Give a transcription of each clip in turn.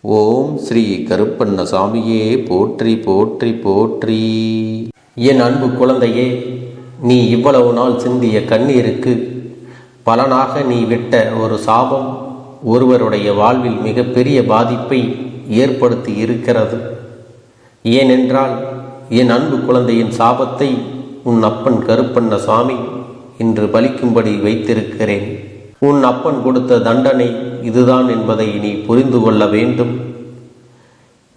ஓம் ஸ்ரீ கருப்பண்ணசாமியே போற்றி போற்றி போற்றி. என் அன்பு குழந்தையே, நீ இவ்வளவு நாள் சிந்திய கண்ணீருக்கு பலனாக நீ விட்ட ஒரு சாபம் ஒருவருடைய வாழ்வில் மிகப்பெரிய பாதிப்பை ஏற்படுத்தி இருக்கிறது. ஏனென்றால் என் அன்பு குழந்தையின் சாபத்தை உன் அப்பன் கருப்பண்ணசாமி இன்று பலிக்கும்படி வைத்திருக்கிறேன். உன் அப்பன் கொடுத்த தண்டனை இதுதான் என்பதை நீ புரிந்து கொள்ள வேண்டும்.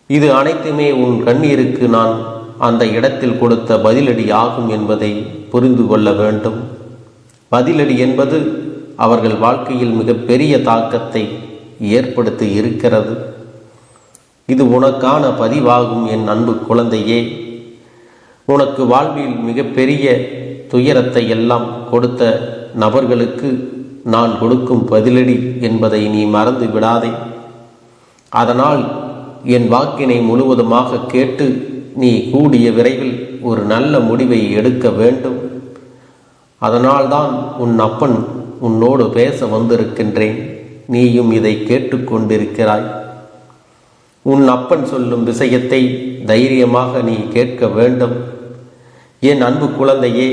இது அனைத்துமே உன் கண்ணீருக்கு நான் அந்த இடத்தில் கொடுத்த பதிலடி ஆகும் என்பதை புரிந்து கொள்ள வேண்டும். பதிலடி என்பது அவர்கள் வாழ்க்கையில் மிகப்பெரிய தாக்கத்தை ஏற்படுத்தி இருக்கிறது. இது உனக்கான பதிவாகும் என் அன்பு குழந்தையே. உனக்கு வாழ்வில் மிகப்பெரிய துயரத்தை எல்லாம் கொடுத்த நபர்களுக்கு நான் கொடுக்கும் பதிலடி என்பதை நீ மறந்து விடாதே. அதனால் என் வாக்கினை முழுவதுமாக கேட்டு நீ கூடிய விரைவில் ஒரு நல்ல முடிவை எடுக்க வேண்டும். அதனால்தான் உன் அப்பன் உன்னோடு பேச வந்திருக்கின்றேன். நீயும் இதை கேட்டுக்கொண்டிருக்கிறாய். உன் அப்பன் சொல்லும் விஷயத்தை தைரியமாக நீ கேட்க வேண்டும். என் அன்பு குழந்தையே,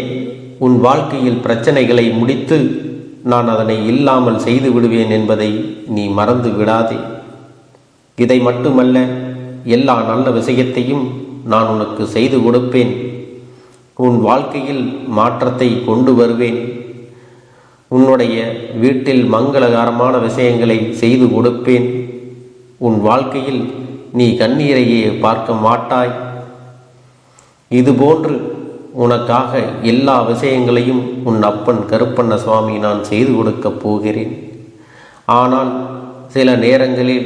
உன் வாழ்க்கையில் பிரச்சனைகளை முடித்து நான் அதனை இல்லாமல் செய்து விடுவேன் என்பதை நீ மறந்து விடாதே. இதை மட்டுமல்ல, எல்லா நல்ல விஷயத்தையும் நான் உனக்கு செய்து கொடுப்பேன். உன் வாழ்க்கையில் மாற்றத்தை கொண்டு வருவேன். உன்னுடைய வீட்டில் மங்களகரமான விஷயங்களை செய்து கொடுப்பேன். உன் வாழ்க்கையில் நீ கண்ணீரையே பார்க்க மாட்டாய். இதுபோன்று உனக்காக எல்லா விஷயங்களையும் உன் அப்பன் கருப்பண்ணசாமி நான் செய்து கொடுக்கப் போகிறேன். ஆனால் சில நேரங்களில்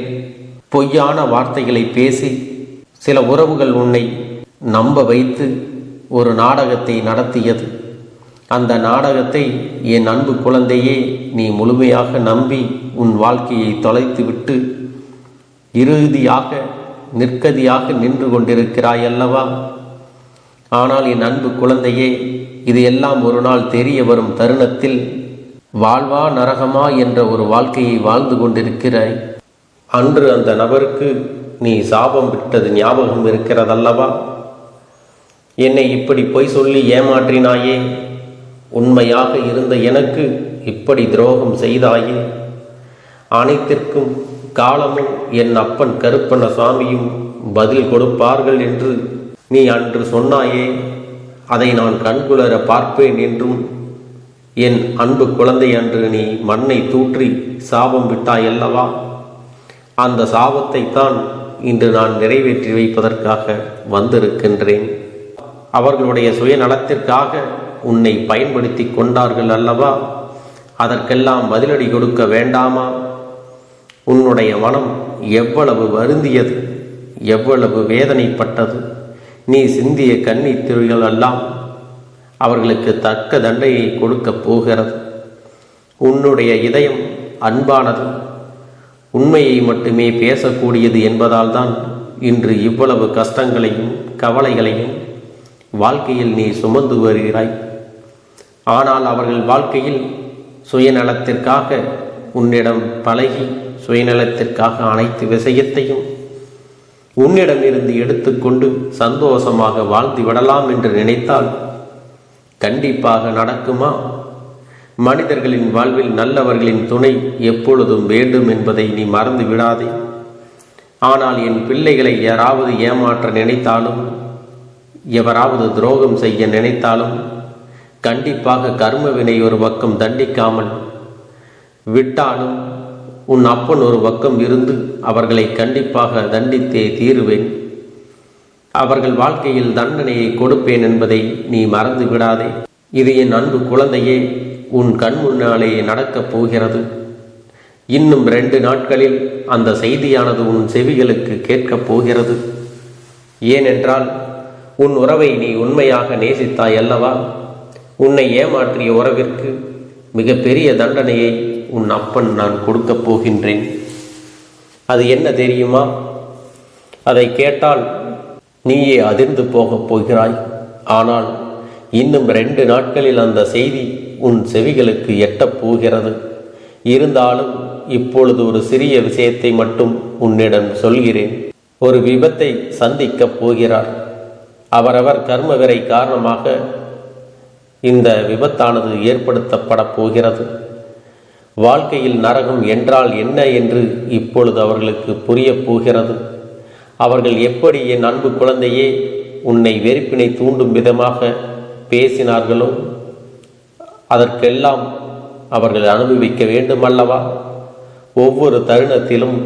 பொய்யான வார்த்தைகளை பேசி சில உறவுகள் உன்னை நம்ப வைத்து ஒரு நாடகத்தை நடத்தியது. அந்த நாடகத்தை என் அன்பு குழந்தையே நீ முழுமையாக நம்பி உன் வாழ்க்கையை தொலைத்துவிட்டு இறுதியாக நிற்கதியாக நின்று கொண்டிருக்கிறாய் அல்லவா? ஆனால் என் அன்பு குழந்தையே, இது எல்லாம் ஒரு நாள் தெரிய வரும் தருணத்தில் வாழ்வா நரகமா என்ற ஒரு வாழ்க்கையை வாழ்ந்து கொண்டிருக்கிறாய். அன்று அந்த நபருக்கு நீ சாபம் விட்டது ஞாபகம் இருக்கிறதல்லவா? என்னை இப்படி பொய் சொல்லி ஏமாற்றினாயே, உண்மையாக இருந்த எனக்கு இப்படி துரோகம் செய்தாயே, அனைத்திற்கும் காலமும் என் அப்பன் கருப்பண்ணசாமியும் பதில் கொடுப்பார்கள் என்று நீ அன்று சொன்னாயே, அதை நான் கண்குளர பார்ப்பேன் என்றும் என் அன்பு குழந்தை அன்று நீ மண்ணை தூற்றி சாபம் விட்டாயல்லவா? அந்த சாபத்தை தான் இன்று நான் நிறைவேற்றி வைப்பதற்காக வந்திருக்கின்றேன். அவர்களுடைய சுயநலத்திற்காக உன்னை பயன்படுத்தி கொண்டார்கள் அல்லவா? அதற்கெல்லாம் பதிலடி கொடுக்க வேண்டாமா? உன்னுடைய மனம் எவ்வளவு வருந்தியது, எவ்வளவு வேதனைப்பட்டது. நீ சிந்திய கண்ணீர் துளிகள் எல்லாம் அவர்களுக்கு தக்க தண்டையை கொடுக்கப் போகிறது. உன்னுடைய இதயம் அன்பானது, உண்மையை மட்டுமே பேசக்கூடியது என்பதால் தான் இன்று இவ்வளவு கஷ்டங்களையும் கவலைகளையும் வாழ்க்கையில் நீ சுமந்து வருகிறாய். ஆனால் அவர்கள் வாழ்க்கையில் சுயநலத்திற்காக உன்னிடம் பழகி சுயநலத்திற்காக அனைத்து விஷயத்தையும் உன்னிடமிருந்து எடுத்துக்கொண்டு சந்தோஷமாக வாழ்ந்து விடலாம் என்று நினைத்தால் கண்டிப்பாக நடக்குமா? மனிதர்களின் வாழ்வில் நல்லவர்களின் துணை எப்பொழுதும் வேண்டும் என்பதை நீ மறந்து விடாதே. ஆனால் என் பிள்ளைகளை யாராவது ஏமாற்ற நினைத்தாலும், எவராவது துரோகம் செய்ய நினைத்தாலும் கண்டிப்பாக கர்மவினை ஒரு பக்கம் தண்டிக்காமல் விட்டாலும் உன் அப்பன் ஒரு பக்கம் இருந்து அவர்களை கண்டிப்பாக தண்டித்தே தீருவேன். அவர்கள் வாழ்க்கையில் தண்டனையை கொடுப்பேன் என்பதை நீ மறந்து விடாதே. இது என் அன்பு குழந்தையே, உன் கண் முன்னாலே நடக்கப் போகிறது. இன்னும் 2 நாட்களில் அந்த செய்தியானது உன் செவிகளுக்கு கேட்கப் போகிறது. ஏனென்றால் உன் உறவை நீ உண்மையாக நேசித்தாய் அல்லவா? உன்னை ஏமாற்றிய உறவிற்கு மிகப்பெரிய தண்டனையை உன் அப்பன் நான் கொடுக்கப் போகின்றேன். அது என்ன தெரியுமா? அதை கேட்டால் நீயே அதிர்ந்து போகப் போகிறாய். ஆனால் இன்னும் 2 நாட்களில் அந்த செய்தி உன் செவிகளுக்கு எட்டப் போகிறது. இருந்தாலும் இப்பொழுது ஒரு சிறிய விஷயத்தை மட்டும் உன்னிடம் சொல்கிறேன். ஒரு விபத்தை சந்திக்கப் போகிறார். அவரவர் கர்மவிரை காரணமாக இந்த விபத்தானது ஏற்படுத்தப்பட போகிறது. வாழ்க்கையில் நரகம் என்றால் என்ன என்று இப்பொழுது அவர்களுக்கு புரிய போகிறது. அவர்கள் எப்படி என் அன்பு குழந்தையே உன்னை வெறுப்பினை தூண்டும் விதமாக பேசினார்களோ அதற்கெல்லாம் அவர்கள் அனுபவிக்க வேண்டும் அல்லவா? ஒவ்வொரு தருணத்திலும்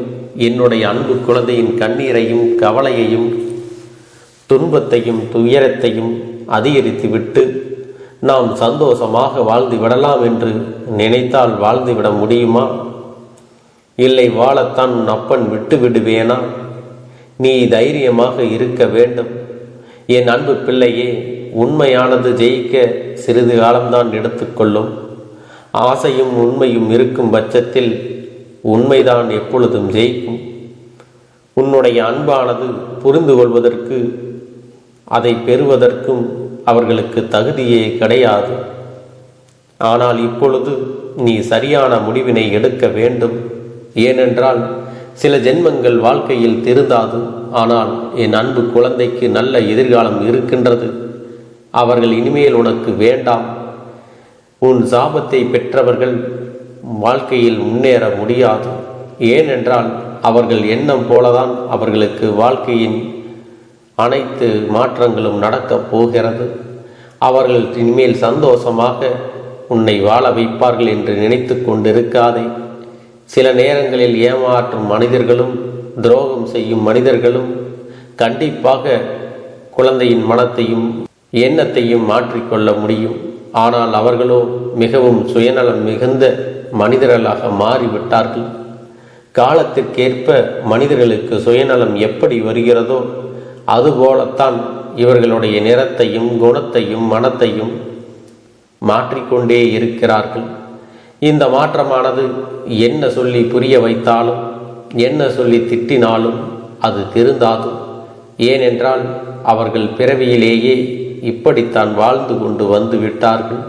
என்னுடைய அன்பு குழந்தையின் கண்ணீரையும் கவலையையும் துன்பத்தையும் துயரத்தையும் அதிகரித்துவிட்டு நாம் சந்தோஷமாக வாழ்ந்து விடலாம் என்று நினைத்தால் வாழ்ந்துவிட முடியுமா? இல்லை, வாழத்தான் உன் அப்பன் விட்டு விடுவேனா? நீ தைரியமாக இருக்க வேண்டும். என் அன்பு பிள்ளையே, உண்மையானது ஜெயிக்க சிறிது காலம்தான் எடுத்துக்கொள்ளும். ஆசையும் உண்மையும் இருக்கும் பட்சத்தில் உண்மைதான் எப்பொழுதும் ஜெயிக்கும். உன்னுடைய அன்பானது புரிந்து கொள்வதற்கு அதை பெறுவதற்கும் அவர்களுக்கு தகுதியே கிடையாது. ஆனால் இப்பொழுது நீ சரியான முடிவினை எடுக்க வேண்டும். ஏனென்றால் சில ஜென்மங்கள் வாழ்க்கையில் திருந்தாது. ஆனால் என் அன்பு குழந்தைக்கு நல்ல எதிர்காலம் இருக்கின்றது. அவர்கள் இனிமேல் உனக்கு வேண்டாம். உன் சாபத்தை பெற்றவர்கள் வாழ்க்கையில் முன்னேற முடியாது. ஏனென்றால் அவர்கள் எண்ணம் போலதான் அவர்களுக்கு வாழ்க்கையின் அனைத்து மாற்றங்களும் நடக்கப் போகிறது. அவர்கள் இனிமேல் சந்தோஷமாக உன்னை வாழ வைப்பார்கள் என்று நினைத்து கொண்டிருக்காதே. சில நேரங்களில் ஏமாற்றும் மனிதர்களும் துரோகம் செய்யும் மனிதர்களும் கண்டிப்பாக குழந்தையின் மனத்தையும் எண்ணத்தையும் மாற்றிக்கொள்ள முடியும். ஆனால் அவர்களோ மிகவும் சுயநலம் மிகுந்த மனிதர்களாக மாறிவிட்டார்கள். காலத்திற்கேற்ப மனிதர்களுக்கு சுயநலம் எப்படி வருகிறதோ அதுபோலத்தான் இவர்களுடைய நிறத்தையும் குணத்தையும் மனத்தையும் மாற்றிக்கொண்டே இருக்கிறார்கள். இந்த மாற்றமானது என்ன சொல்லி புரிய வைத்தாலும் என்ன சொல்லி திட்டினாலும் அது திருந்தாது. ஏனென்றால் அவர்கள் பிறவியிலேயே இப்படித்தான் வாழ்ந்து கொண்டு வந்து விட்டார்கள்.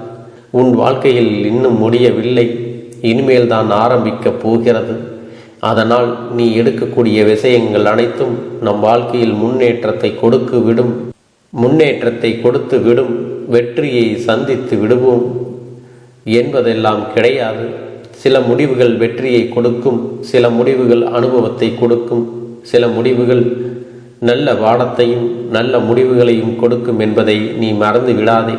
உன் வாழ்க்கையில் இன்னும் முடியவில்லை, இனிமேல் தான் ஆரம்பிக்கப் போகிறது. அதனால் நீ எடுக்கக்கூடிய விஷயங்கள் அனைத்தும் நம் வாழ்க்கையில் முன்னேற்றத்தை கொடுத்து விடும். வெற்றியை சந்தித்து விடுவோம் என்பதெல்லாம் கிடையாது. சில முடிவுகள் வெற்றியை கொடுக்கும், சில முடிவுகள் அனுபவத்தை கொடுக்கும், சில முடிவுகள் நல்ல பாடத்தையும் நல்ல முடிவுகளையும் கொடுக்கும் என்பதை நீ மறந்து விடாதே.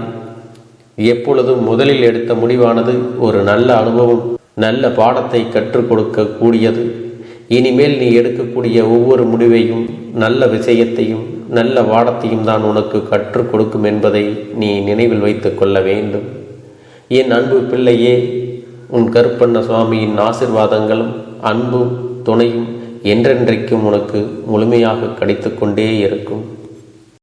எப்பொழுதும் முதலில் எடுத்த முடிவானது ஒரு நல்ல அனுபவம், நல்ல பாடத்தை கற்றுக் கொடுக்க கூடியது. இனிமேல் நீ எடுக்கக்கூடிய ஒவ்வொரு முடிவையும் நல்ல விஷயத்தையும் நல்ல பாடத்தையும் தான் உனக்கு கற்றுக் கொடுக்கும் என்பதை நீ நினைவில் வைத்து கொள்ள வேண்டும். என் அன்பு பிள்ளையே, உன் கருப்பண்ண சுவாமியின் ஆசிர்வாதங்களும் அன்பும் துணையும் என்றென்றைக்கும் உனக்கு முழுமையாக கிடைத்து கொண்டே இருக்கும்.